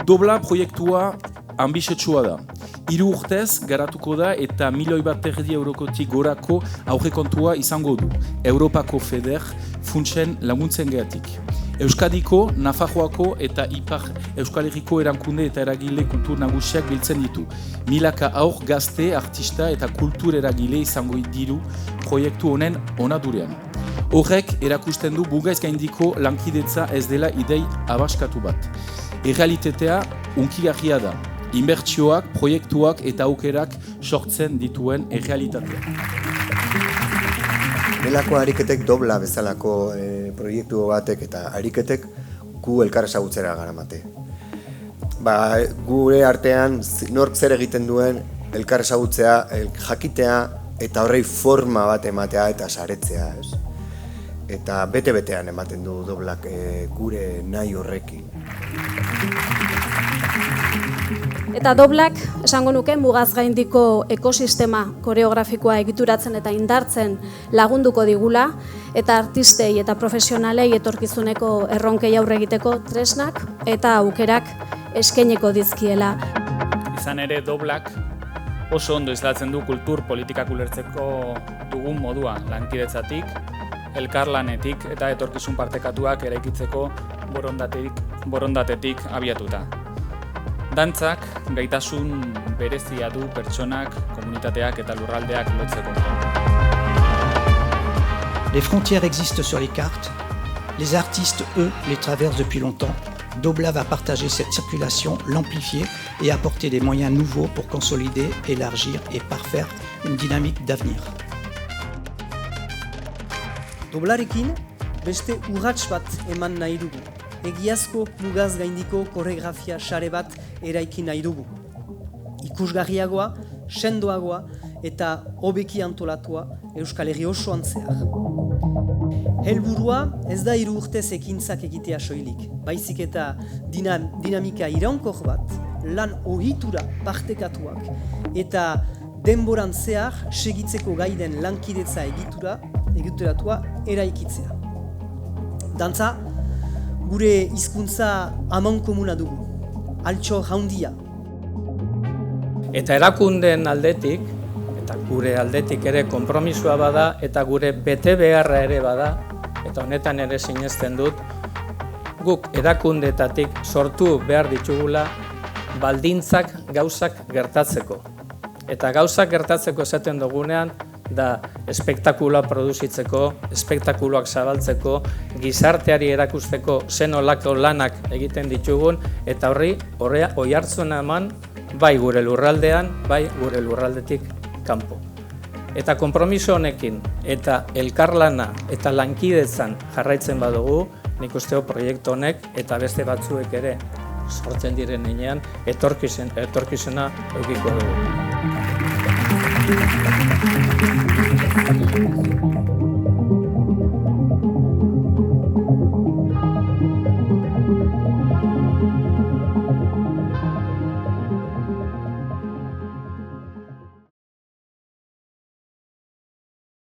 Dobla proiektua ambiziotsua da. 3 urtez garatuko da eta 1,5 milioi eurokotik gorako aurrekontua izango du, Europako FEDER funtsen laguntzen gehatik. Euskadiko, Nafarroako eta Ipar Euskal Herriko erankunde eta eragile kultur nagusiak biltzen ditu. Milaka aur, gazte, artista eta kultur eragile izango diru proiektu honen onadurean. Horrek erakusten du mugaz gaindiko lankidetza ez dela idei abaskatu bat. Errealitatea unkigarria da. Inbertsioak, proiektuak eta aukerak sortzen dituen errealitatea. Melako ariketek dobla bezalako proiektu batek eta ariketek gu elkar ezagutzera garamate. Gure artean nork zer egiten duen elkar ezagutzea, jakitea eta horrei forma bat ematea eta saretzea. Eta bete-betean ematen du doblak gure nahi horrekin. Eta doblak, esango nuke, mugaz gaindiko ekosistema koreografikoa egituratzen eta indartzen lagunduko digula, eta artistei eta profesionalei etorkizuneko erronkei aurre egiteko tresnak eta aukerak eskainiko dizkiela. Izan ere doblak oso ondo islatzen du kultur politikak ulertzeko dugun modua lankidetzatik, elkarlanetik eta etorkizun partekatuak eraikitzeko borondatetik abiatuta. Dantzak gaitasun berezia du pertsonak, komunitateak eta lurraldeak lotzeko. Les frontières existent sur les cartes, les artistes, eux, les traversent depuis longtemps. Dobla va partager cette circulation, l'amplifier et apporter des moyens nouveaux pour consolider, élargir et parfaire une dynamique d'avenir. Doblarekin beste urrats bat eman nahi dugu. Egiazko mugaz gaindiko koreografia sare bat eraiki nahi dugu. Ikusgarriagoa, sendoagoa eta hobeki antolatua Euskal Herri osoan zehar. Helburua ez da 3 urtez ekintzak egitea soilik, baizik eta dinamika iraunkor bat, lan ohitura partekatuak eta denboran zehar segitzeko gaiden lankidetza egituratua eraikitzea. Dantza, gure hizkuntza amankomuna dugu, altxor handia. Eta erakundeen aldetik, eta gure aldetik ere konpromisoa bada, eta gure bete beharra ere bada, eta honetan ere sinesten dut, guk erakundeetatik sortu behar ditugula baldintzak gauzak gertatzeko. Eta gauzak gertatzeko esaten dugunean, da espektakuloa produzitzeko, espektakuloak zabaltzeko, gizarteari erakusteko zenolako lanak egiten ditugun, eta horri oihartzuna eman bai gure lurraldean, bai gure lurraldetik kanpo. Eta konpromiso honekin, eta elkarlana eta lankidetzan jarraitzen badugu, nik usteo proiektu honek eta beste batzuek ere sortzen diren heinean etorkizuna edukiko dugu.